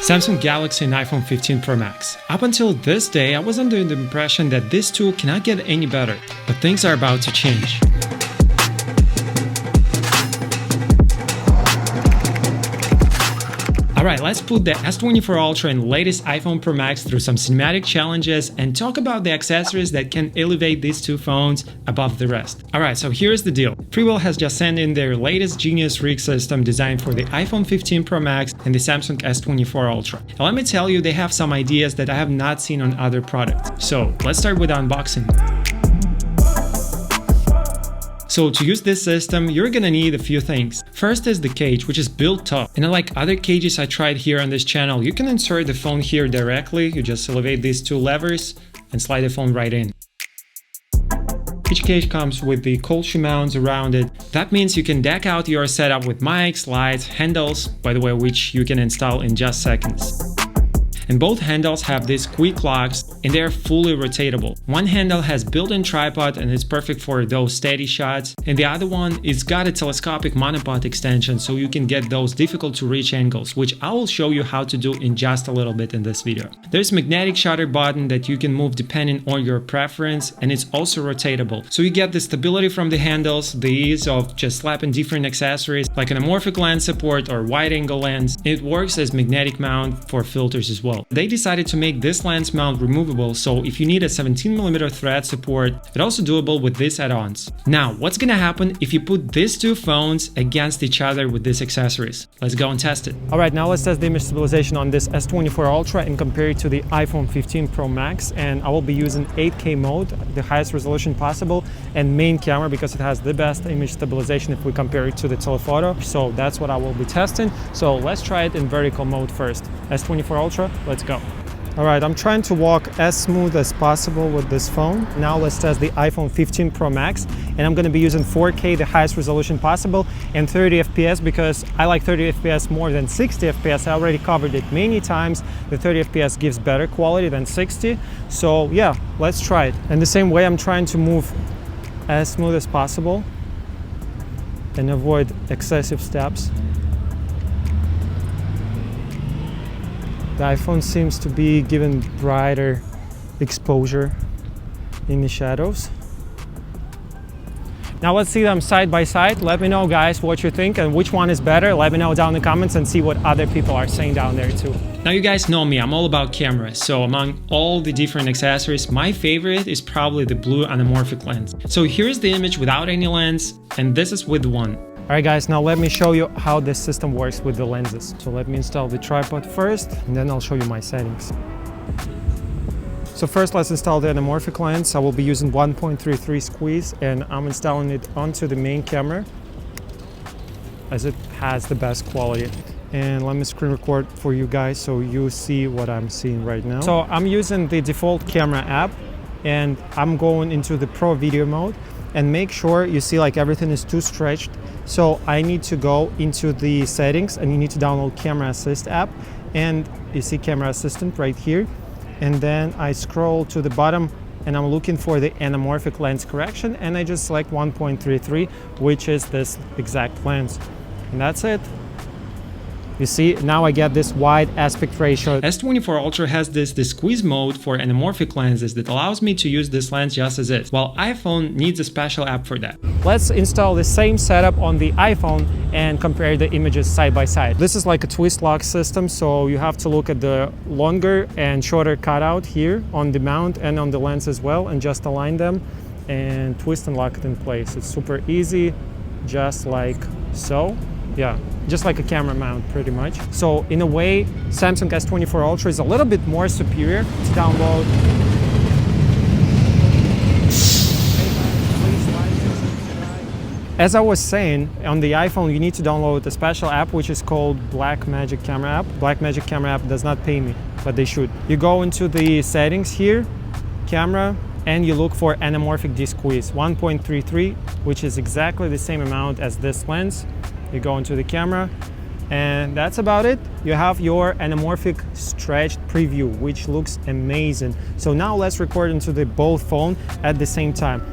Samsung Galaxy and iPhone 15 Pro Max. Up until this day, I was under the impression that this tool cannot get any better, but things are about to change. Alright, let's put the S24 Ultra and latest iPhone Pro Max through some cinematic challenges and talk about the accessories that can elevate these two phones above the rest. Alright, so here's the deal. Freewell has just sent in their latest genius rig system designed for the iPhone 15 Pro Max and the Samsung S24 Ultra. And let me tell you, they have some ideas that I have not seen on other products. So let's start with unboxing. So to use this system, you're gonna need a few things. First is the cage, which is built tough. And unlike other cages I tried here on this channel, you can insert the phone here directly. You just elevate these two levers and slide the phone right in. Each cage comes with the cold shoe mounts around it. That means you can deck out your setup with mics, lights, handles, by the way, which you can install in just seconds. And both handles have these quick locks and they're fully rotatable. One handle has built-in tripod and it's perfect for those steady shots, and the other one is got a telescopic monopod extension so you can get those difficult to reach angles, which I will show you how to do in just a little bit in this video. There's a magnetic shutter button that you can move depending on your preference, and it's also rotatable. So you get the stability from the handles, the ease of just slapping different accessories like an anamorphic lens support or wide angle lens. It works as magnetic mount for filters as well. They decided to make this lens mount removable, so if you need a 17mm thread support, it's also doable with these add-ons. Now, what's gonna happen if you put these two phones against each other with these accessories? Let's go and test it. Alright, now let's test the image stabilization on this S24 Ultra and compare it to the iPhone 15 Pro Max, and I will be using 8K mode, the highest resolution possible, and main camera because it has the best image stabilization if we compare it to the telephoto. So that's what I will be testing. So let's try it in vertical mode first. S24 Ultra, let's go. Alright, I'm trying to walk as smooth as possible with this phone. Now let's test the iPhone 15 Pro Max, and I'm going to be using 4K, the highest resolution possible, and 30 FPS because I like 30 FPS more than 60 FPS. I already covered it many times. The 30 FPS gives better quality than 60. So yeah, let's try it. And the same way, I'm trying to move as smooth as possible and avoid excessive steps. The iPhone seems to be giving brighter exposure in the shadows. Now let's see them side by side. Let me know, guys, what you think and which one is better. Let me know down in the comments and see what other people are saying down there too. Now you guys know me, I'm all about cameras. So among all the different accessories, my favorite is probably the blue anamorphic lens. So here's the image without any lens, and this is with one. Alright guys, now let me show you how this system works with the lenses. So let me install the tripod first, and then I'll show you my settings. So first let's install the anamorphic lens. I will be using 1.33 squeeze, and I'm installing it onto the main camera as it has the best quality. And let me screen record for you guys so you see what I'm seeing right now. So I'm using the default camera app, and I'm going into the Pro video mode, and make sure you see like everything is too stretched. So I need to go into the settings, and you need to download Camera Assist app, and you see Camera Assistant right here. And then I scroll to the bottom and I'm looking for the anamorphic lens correction, and I just select 1.33, which is this exact lens. And that's it. You see, now I get this wide aspect ratio. S24 Ultra has this Desqueeze mode for anamorphic lenses that allows me to use this lens just as is, while iPhone needs a special app for that. Let's install the same setup on the iPhone and compare the images side by side. This is like a twist lock system, so you have to look at the longer and shorter cutout here on the mount and on the lens as well, and just align them and twist and lock it in place. It's super easy, just like so. Yeah, just like a camera mount pretty much. So in a way, Samsung S24 Ultra is a little bit more superior to download. As I was saying, on the iPhone you need to download a special app which is called Blackmagic Cam App. Blackmagic Cam App does not pay me, but they should. You go into the settings here, camera, and you look for anamorphic Desqueeze 1.33, which is exactly the same amount as this lens. You go into the camera, and that's about it. You have your anamorphic stretched preview, which looks amazing. So now let's record into the both phone at the same time.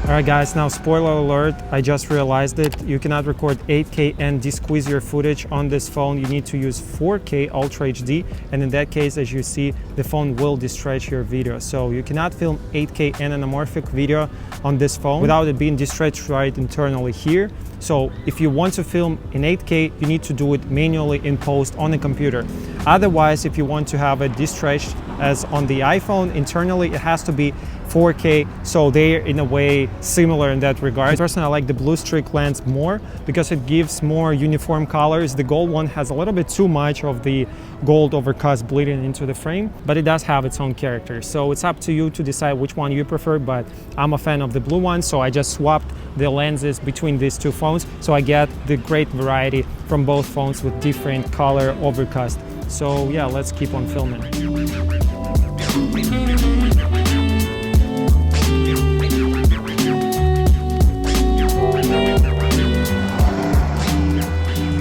Alright guys, now spoiler alert, I just realized it. You cannot record 8K and desqueeze your footage on this phone. You need to use 4K Ultra HD, and in that case, as you see, the phone will destretch your video. So you cannot film 8K and anamorphic video on this phone without it being destretched right internally here. So if you want to film in 8K, you need to do it manually in post on the computer. Otherwise, if you want to have it destretched as on the iPhone internally, it has to be 4K, so they're in a way similar in that regard. Personally, I like the blue streak lens more because it gives more uniform colors. The gold one has a little bit too much of the gold overcast bleeding into the frame, but it does have its own character. So it's up to you to decide which one you prefer, but I'm a fan of the blue one, so I just swapped the lenses between these two phones, so I get the great variety from both phones with different color overcast. So yeah, let's keep on filming.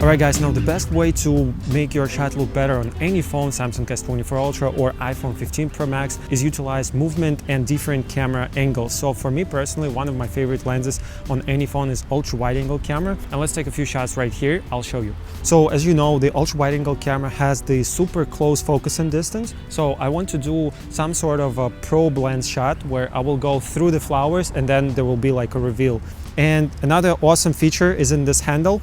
Alright guys, now the best way to make your shot look better on any phone, Samsung S24 Ultra or iPhone 15 Pro Max, is utilize movement and different camera angles. So for me personally, one of my favorite lenses on any phone is ultra wide angle camera. And let's take a few shots right here, I'll show you. So as you know, the ultra wide angle camera has the super close focusing distance. So I want to do some sort of a probe lens shot where I will go through the flowers and then there will be like a reveal. And another awesome feature is in this handle.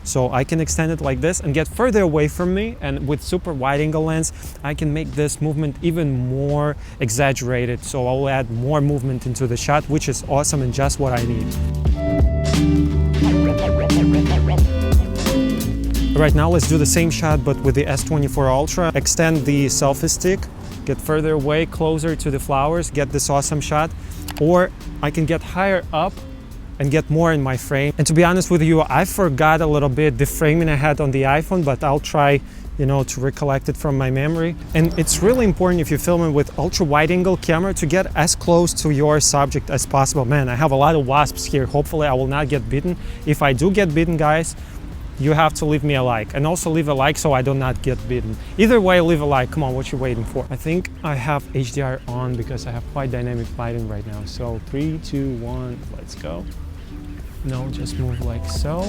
So I can extend it like this and get further away from me, and with super wide angle lens I can make this movement even more exaggerated, so I'll add more movement into the shot, which is awesome and just what I need. Right now let's do the same shot but with the S24 Ultra. Extend the selfie stick, get further away, closer to the flowers, get this awesome shot, or I can get higher up and get more in my frame. And to be honest with you, I forgot a little bit the framing I had on the iPhone, but I'll try, to recollect it from my memory. And it's really important if you're filming with ultra wide angle camera to get as close to your subject as possible. Man, I have a lot of wasps here. Hopefully I will not get bitten. If I do get bitten, guys, you have to leave me a like, and also leave a like so I do not get bitten. Either way, leave a like. Come on, what you waiting for? I think I have HDR on because I have quite dynamic lighting right now. So 3, 2, 1, let's go. No, just move like so.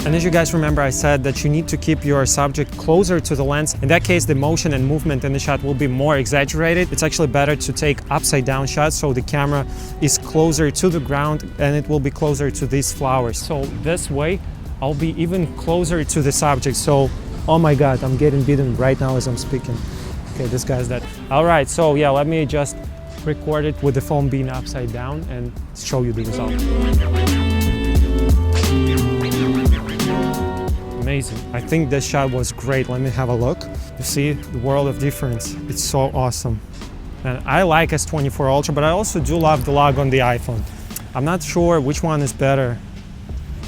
And as you guys remember, I said that you need to keep your subject closer to the lens. In that case, the motion and movement in the shot will be more exaggerated. It's actually better to take upside down shots so the camera is closer to the ground and it will be closer to these flowers. So this way, I'll be even closer to the subject. So, oh my God, I'm getting bitten right now as I'm speaking. Okay, this guy's dead. All right, so yeah, let me just record it with the phone being upside down and show you the result. Amazing. I think this shot was great. Let me have a look. You see the world of difference. It's so awesome. And I like S24 Ultra, but I also do love the log on the iPhone. I'm not sure which one is better.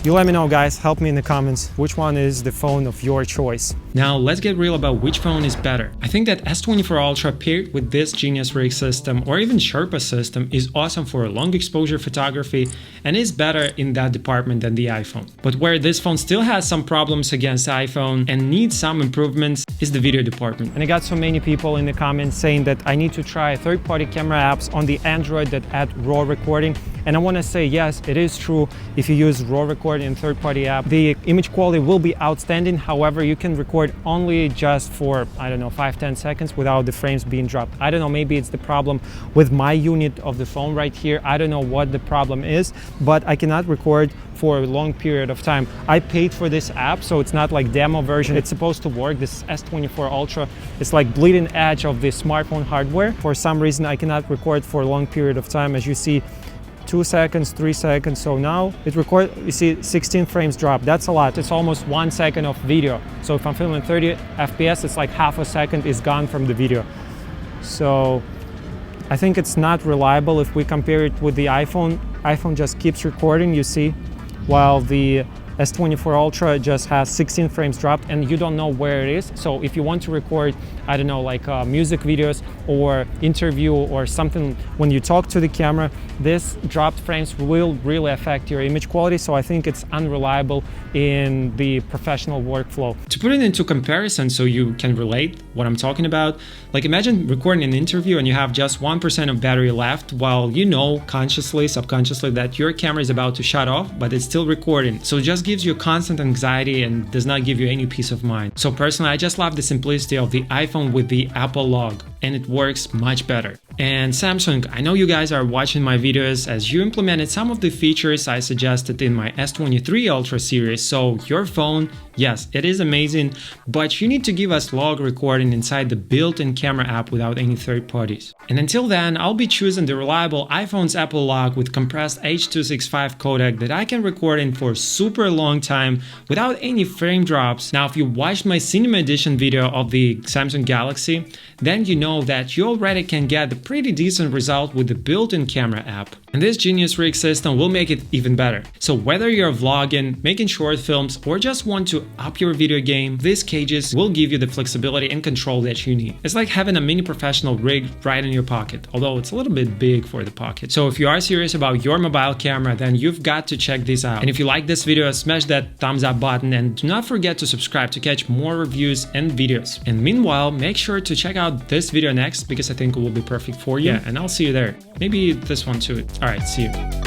You let me know, guys. Help me in the comments. Which one is the phone of your choice? Now, let's get real about which phone is better. I think that S24 Ultra paired with this Genius Rig system or even Sherpa system is awesome for long exposure photography and is better in that department than the iPhone. But where this phone still has some problems against iPhone and needs some improvements is the video department. And I got so many people in the comments saying that I need to try third-party camera apps on the Android that add RAW recording. And I want to say, yes, it is true. If you use RAW recording in third-party app, the image quality will be outstanding. However, you can record only just for, I don't know, 5-10 seconds without the frames being dropped. I don't know, maybe it's the problem with my unit of the phone right here. I don't know what the problem is, but I cannot record for a long period of time. I paid for this app, so it's not like demo version. It's supposed to work. This S24 Ultra is like bleeding edge of the smartphone hardware. For some reason, I cannot record for a long period of time. As you see, 2 seconds, 3 seconds. So now it records, you see 16 frames drop. That's a lot. It's almost 1 second of video. So if I'm filming 30 FPS, it's like half a second is gone from the video. So I think it's not reliable if we compare it with the iPhone. iPhone just keeps recording, you see, while the S24 Ultra just has 16 frames dropped and you don't know where it is. So if you want to record, I don't know, like music videos or interview or something, when you talk to the camera, this dropped frames will really affect your image quality. So I think it's unreliable in the professional workflow. To put it into comparison so you can relate what I'm talking about, like imagine recording an interview and you have just 1% of battery left while you know consciously, subconsciously that your camera is about to shut off, but it's still recording. So it just gives you constant anxiety and does not give you any peace of mind. So personally, I just love the simplicity of the iPhone with the Apple log, and it works much better. And Samsung, I know you guys are watching my videos as you implemented some of the features I suggested in my S23 Ultra series. So your phone, yes, it is amazing, but you need to give us log recording inside the built-in camera app without any third parties. And until then, I'll be choosing the reliable iPhone's Apple log with compressed H.265 codec that I can record in for a super long time without any frame drops. Now, if you watched my Cinema Edition video of the Samsung Galaxy, then you know that you already can get the pretty decent result with the built-in camera app. And this genius rig system will make it even better. So whether you're vlogging, making short films, or just want to up your video game, these cages will give you the flexibility and control that you need. It's like having a mini professional rig right in your pocket, although it's a little bit big for the pocket. So if you are serious about your mobile camera, then you've got to check this out. And if you like this video, smash that thumbs up button and do not forget to subscribe to catch more reviews and videos. And meanwhile, make sure to check out this video next because I think it will be perfect for you. Yeah, and I'll see you there. Maybe this one too. All right, see you.